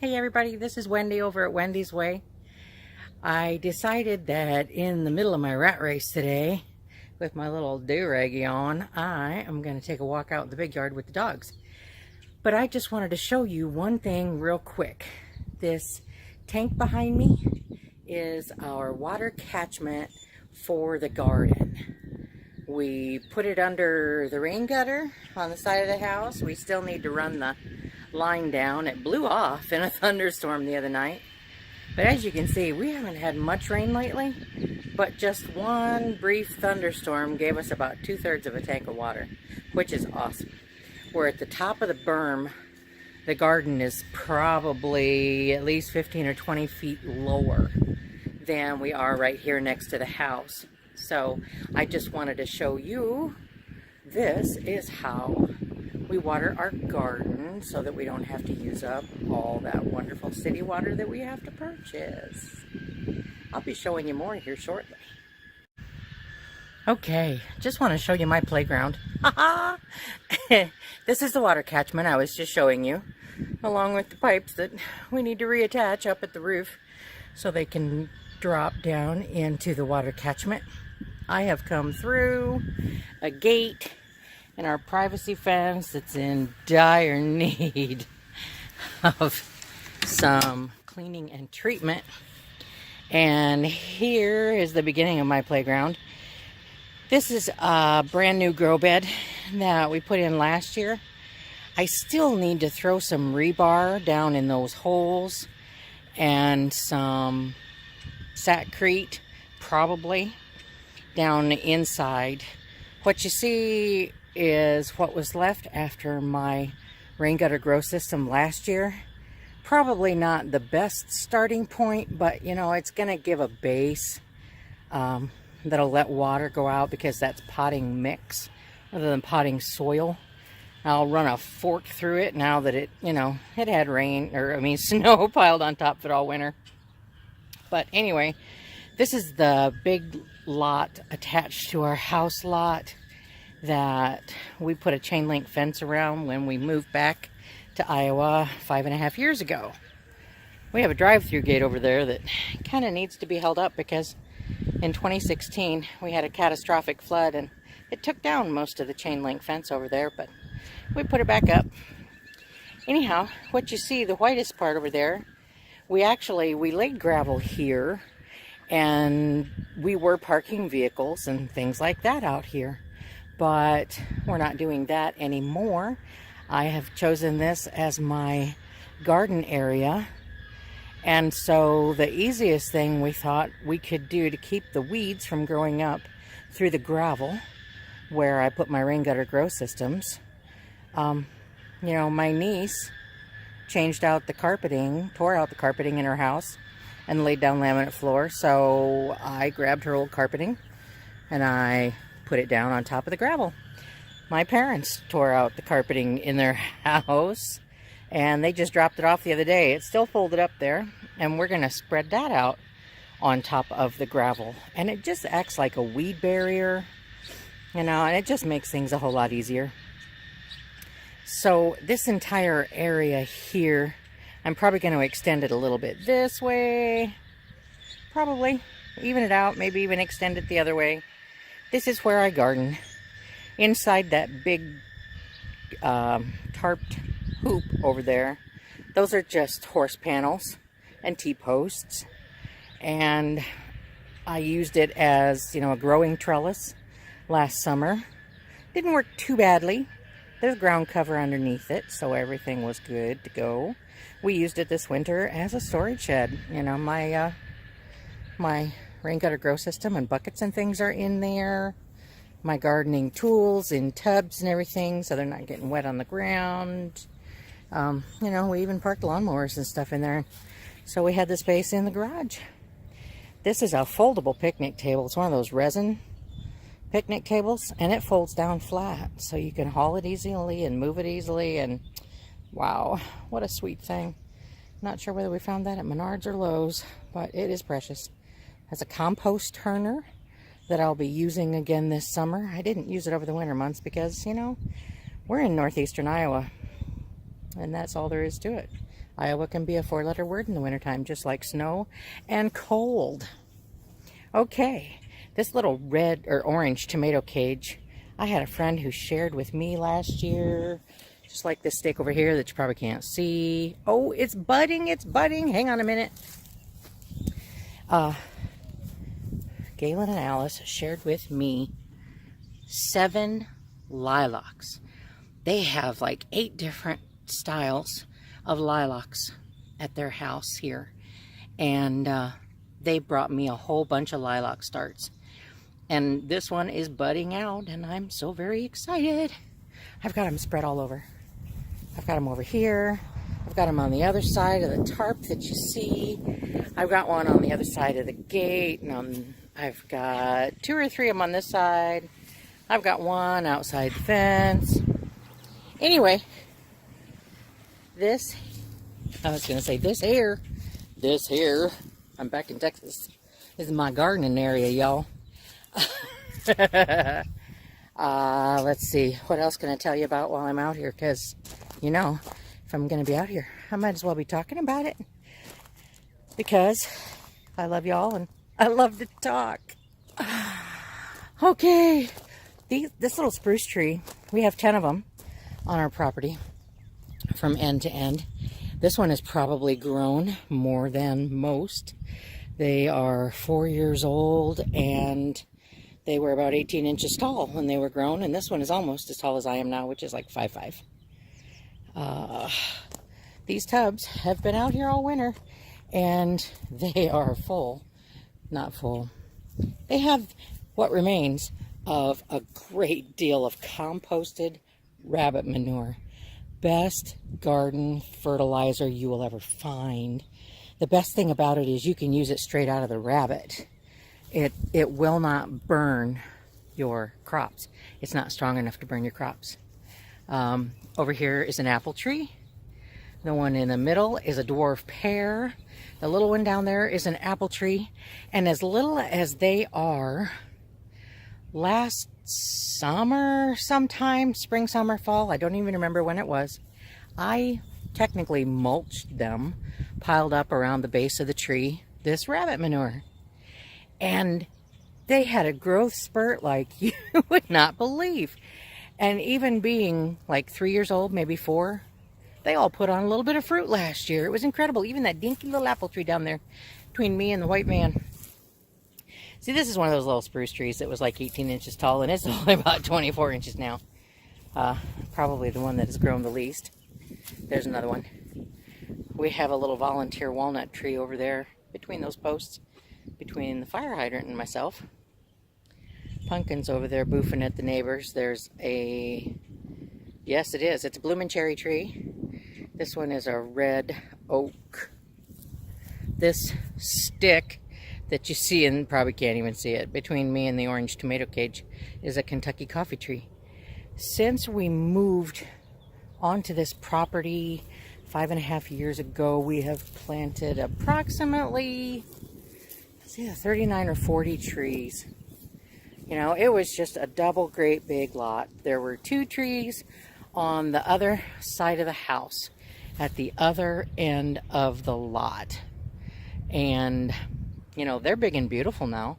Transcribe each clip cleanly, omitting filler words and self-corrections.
Hey everybody, this is Wendy over at Wendy's Way. I decided that in the middle of my rat race today, with my little do-raggy on, I am going to take a walk out in the big yard with the dogs. But I just wanted to show you one thing real quick. This tank behind me is our water catchment for the garden. We put it under the rain gutter on the side of the house. We still need to run the line down. It blew off in a thunderstorm the other night. But as you can see, we haven't had much rain lately, but just one brief thunderstorm gave us about 2/3 of a tank of water, which is awesome. We're at the top of the berm. The garden is probably at least 15 or 20 feet lower than we are right here next to the house. So I just wanted to show you, this is how we water our garden so that we don't have to use up all that wonderful city water that we have to purchase. I'll be showing you more here shortly. Okay, just want to show you my playground. This is the water catchment I was just showing you, along with the pipes that we need to reattach up at the roof so they can drop down into the water catchment. I have come through a gate and our privacy fence that's in dire need of some cleaning and treatment. And here is the beginning of my playground. This is a brand new grow bed that we put in last year. I still need to throw some rebar down in those holes and some satcrete probably down inside. What you see is what was left after my rain gutter grow system last year. Probably not the best starting point, but you know, it's gonna give a base that'll let water go out because that's potting mix rather than potting soil. I'll run a fork through it now that it, you know, it had rain, or I mean snow piled on top of it all winter. But anyway, this is the big lot attached to our house lot that we put a chain link fence around when we moved back to Iowa 5.5 years ago. We have a drive-through gate over there that kind of needs to be held up because in 2016 we had a catastrophic flood and it took down most of the chain link fence over there, but we put it back up. Anyhow, what you see, the whitest part over there, we laid gravel here and we were parking vehicles and things like that out here. But we're not doing that anymore. I have chosen this as my garden area. And so the easiest thing we thought we could do to keep the weeds from growing up through the gravel where I put my rain gutter grow systems. You know, my niece changed out the carpeting, tore out the carpeting in her house and laid down laminate floor. So I grabbed her old carpeting and I put it down on top of the gravel. My parents tore out the carpeting in their house and they just dropped it off the other day. It's still folded up there and we're gonna spread that out on top of the gravel, and it just acts like a weed barrier, you know, and it just makes things a whole lot easier. So this entire area here, I'm probably going to extend it a little bit this way, probably even it out, maybe even extend it the other way. This is where I garden. Inside that big tarped hoop over there, those are just horse panels and T-posts. And I used it as, you know, a growing trellis last summer. Didn't work too badly. There's ground cover underneath it, so everything was good to go. We used it this winter as a storage shed. You know, my rain gutter grow system and buckets and things are in there. My gardening tools in tubs and everything, so they're not getting wet on the ground. You know, we even parked lawnmowers and stuff in there. So we had the space in the garage. This is a foldable picnic table. It's one of those resin picnic tables, and it folds down flat, so you can haul it easily and move it easily, and wow, what a sweet thing. Not sure whether we found that at Menards or Lowe's, but it is precious. Has a compost turner that I'll be using again this summer. I didn't use it over the winter months because, you know, we're in northeastern Iowa. And that's all there is to it. Iowa can be a 4-letter word in the wintertime, just like snow and cold. Okay, this little red or orange tomato cage, I had a friend who shared with me last year. Just like this stake over here that you probably can't see. Oh, it's budding, it's budding. Hang on a minute. Galen and Alice shared with me 7 lilacs. They have like 8 different styles of lilacs at their house here. And they brought me a whole bunch of lilac starts. And this one is budding out, and I'm so very excited. I've got them spread all over. I've got them over here. I've got them on the other side of the tarp that you see. I've got one on the other side of the gate, and I've got 2 or 3 of them on this side. I've got one outside the fence. Anyway, this here, I'm back in Texas. This is my gardening area, y'all. Let's see, what else can I tell you about while I'm out here? Because, you know, if I'm going to be out here, I might as well be talking about it. Because I love y'all and I love to talk. Okay, this little spruce tree, we have 10 of them on our property from end to end. This one has probably grown more than most. They are 4 years old, and they were about 18 inches tall when they were grown, and this one is almost as tall as I am now, which is like 5'5". These tubs have been out here all winter, and they are full. Not full. They have what remains of a great deal of composted rabbit manure. Best garden fertilizer you will ever find. The best thing about it is you can use it straight out of the rabbit. It will not burn your crops. It's not strong enough to burn your crops. Over here is an apple tree. The one in the middle is a dwarf pear. The little one down there is an apple tree. And as little as they are, last summer sometime, spring, summer, fall, I don't even remember when it was, I technically mulched them, piled up around the base of the tree, this rabbit manure. And they had a growth spurt like you would not believe. And even being like 3 years old, maybe 4, they all put on a little bit of fruit last year. It was incredible. Even that dinky little apple tree down there between me and the white man. See, this is one of those little spruce trees that was like 18 inches tall, and it's only about 24 inches now. Probably the one that has grown the least. There's another one. We have a little volunteer walnut tree over there between those posts, between the fire hydrant and myself. Pumpkins over there boofing at the neighbors. There's a, yes it is, it's a blooming cherry tree. This one is a red oak. This stick that you see, and probably can't even see it, between me and the orange tomato cage is a Kentucky coffee tree. Since we moved onto this property 5.5 years ago, we have planted approximately 39 or 40 trees. You know, it was just a double great big lot. There were 2 trees on the other side of the house at the other end of the lot. And, you know, they're big and beautiful now.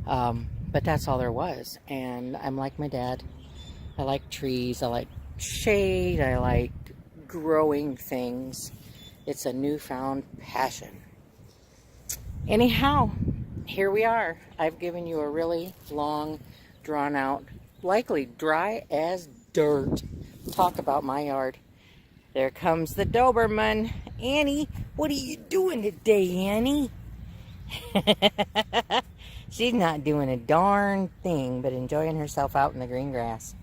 But that's all there was. And I'm like my dad. I like trees. I like shade. I like growing things. It's a newfound passion. Anyhow, here we are. I've given you a really long, drawn out, likely dry as dirt talk about my yard. There comes the Doberman. Annie, what are you doing today, Annie? She's not doing a darn thing but enjoying herself out in the green grass.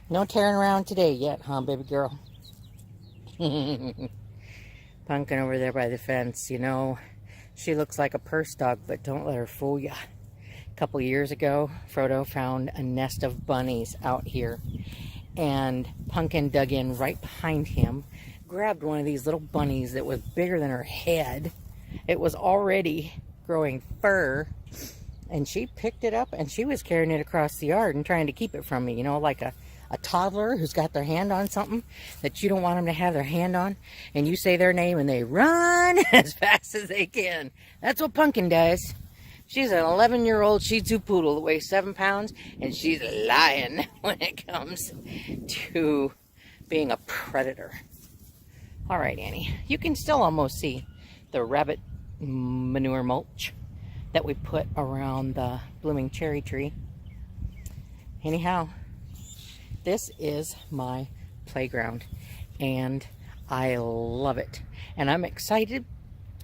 No tearing around today yet, huh, baby girl? Pumpkin over there by the fence, you know, she looks like a purse dog, but don't let her fool ya. A couple years ago, Frodo found a nest of bunnies out here, and Pumpkin dug in right behind him, grabbed one of these little bunnies that was bigger than her head. It was already growing fur, and she picked it up and she was carrying it across the yard and trying to keep it from me, you know, like a a toddler who's got their hand on something that you don't want them to have their hand on, and you say their name and they run as fast as they can. That's what Pumpkin does. She's an 11-year-old Shih Tzu poodle that weighs 7 pounds, and she's a lion when it comes to being a predator. All right, Annie, you can still almost see the rabbit manure mulch that we put around the blooming cherry tree. Anyhow, this is my playground, and I love it. And I'm excited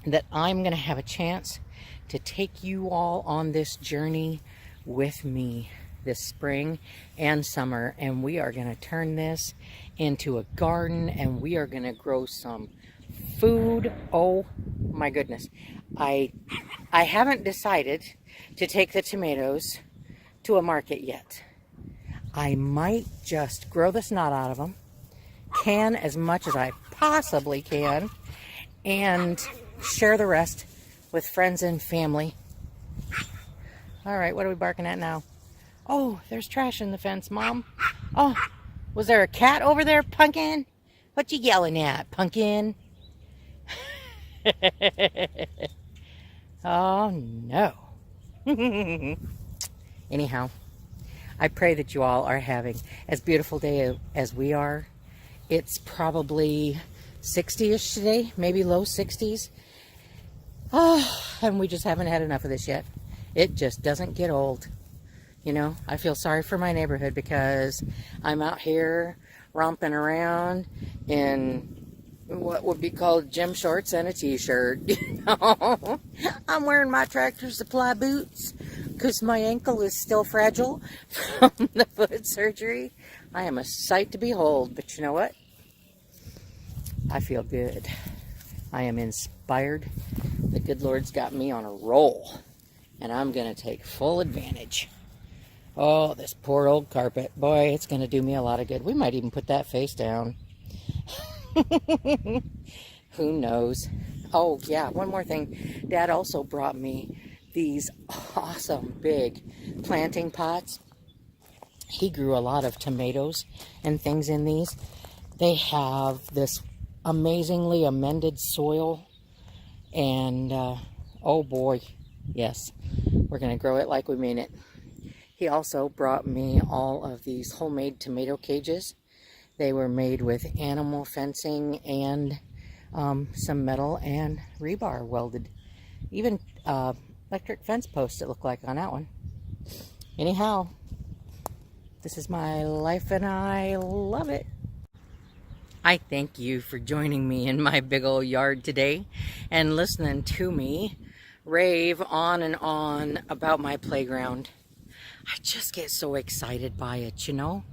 that I'm going to have a chance to take you all on this journey with me this spring and summer, and we are going to turn this into a garden, and we are going to grow some food. Oh my goodness, I haven't decided to take the tomatoes to a market yet. I might just grow the snot out of them, can as much as I possibly can, and share the rest with friends and family. All right, what are we barking at now? Oh, there's trash in the fence, Mom. Oh, was there a cat over there, Pumpkin? What you yelling at, Pumpkin? Oh, no. Anyhow, I pray that you all are having as beautiful a day as we are. It's probably 60-ish today, maybe low 60s. Oh, and we just haven't had enough of this yet. It just doesn't get old. You know, I feel sorry for my neighborhood because I'm out here romping around in what would be called gym shorts and a t-shirt. You know, I'm wearing my Tractor Supply boots because my ankle is still fragile from the foot surgery. I am a sight to behold, but you know what? I feel good. I am inspired. The good Lord's got me on a roll, and I'm going to take full advantage. Oh, this poor old carpet. Boy, it's going to do me a lot of good. We might even put that face down. Who knows? Oh, yeah, one more thing. Dad also brought me these awesome big planting pots. He grew a lot of tomatoes and things in these. They have this amazingly amended soil, and oh boy, yes, we're going to grow it like we mean it. He also brought me all of these homemade tomato cages. They were made with animal fencing and some metal and rebar welded. Even electric fence posts it looked like on that one. Anyhow, this is my life and I love it. I thank you for joining me in my big old yard today and listening to me rave on and on about my playground. I just get so excited by it, you know.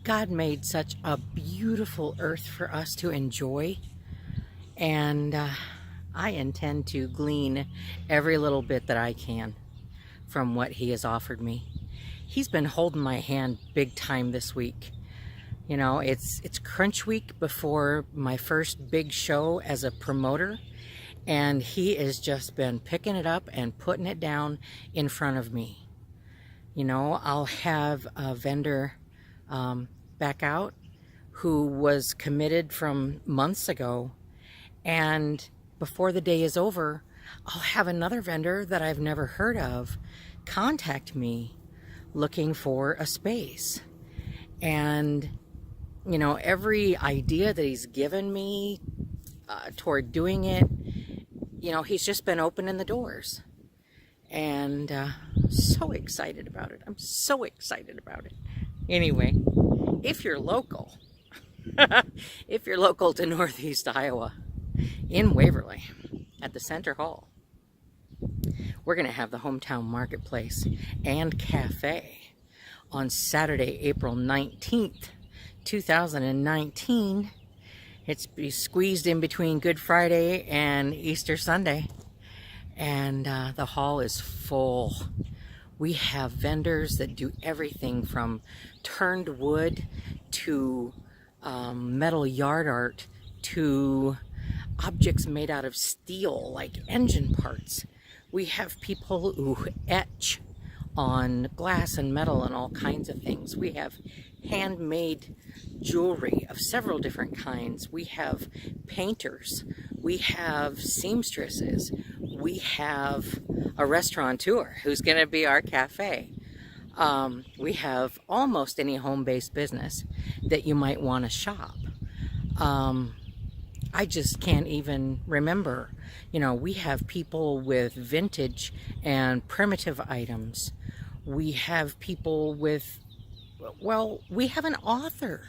God made such a beautiful earth for us to enjoy, and I intend to glean every little bit that I can from what He has offered me. He's been holding my hand big time this week. You know, it's crunch week before my first big show as a promoter, and He has just been picking it up and putting it down in front of me. You know, I'll have a vendor back out who was committed from months ago, and before the day is over, I'll have another vendor that I've never heard of contact me looking for a space. And, you know, every idea that He's given me toward doing it, you know, He's just been opening the doors. And so excited about it. I'm so excited about it. Anyway, if you're local, if you're local to Northeast Iowa, in Waverly, at the Center Hall, we're going to have the Hometown Marketplace and Cafe on Saturday, April 19th, 2019. It's squeezed in between Good Friday and Easter Sunday. And the hall is full. We have vendors that do everything from turned wood to metal yard art to objects made out of steel like engine parts. We have people who etch on glass and metal and all kinds of things. We have handmade jewelry of several different kinds. We have painters. We have seamstresses. We have a restaurateur who's going to be our cafe. We have almost any home-based business that you might want to shop. I just can't even remember. You know, we have people with vintage and primitive items. We have people with, well, we have an author,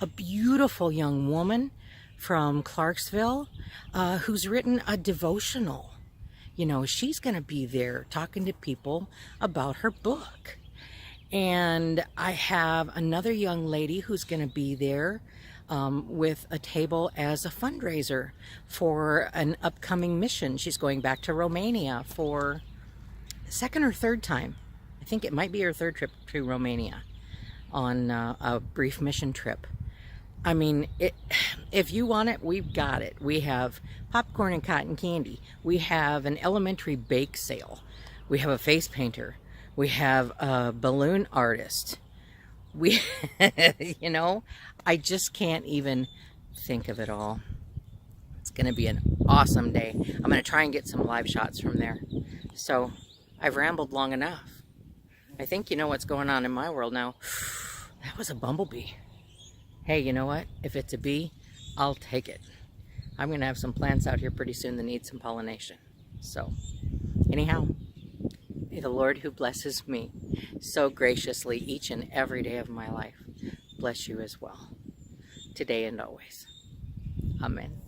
a beautiful young woman from Clarksville who's written a devotional. You know, she's going to be there talking to people about her book. And I have another young lady who's going to be there with a table as a fundraiser for an upcoming mission. She's going back to Romania for the second or third time. I think it might be her third trip to Romania on a brief mission trip. I mean, if you want it, we've got it. We have popcorn and cotton candy. We have an elementary bake sale. We have a face painter. We have a balloon artist. We, you know, I just can't even think of it all. It's going to be an awesome day. I'm going to try and get some live shots from there. So I've rambled long enough. I think you know what's going on in my world now. That was a bumblebee. Hey, you know what? If it's a bee, I'll take it. I'm going to have some plants out here pretty soon that need some pollination. So anyhow, may the Lord who blesses me so graciously each and every day of my life bless you as well, today and always. Amen.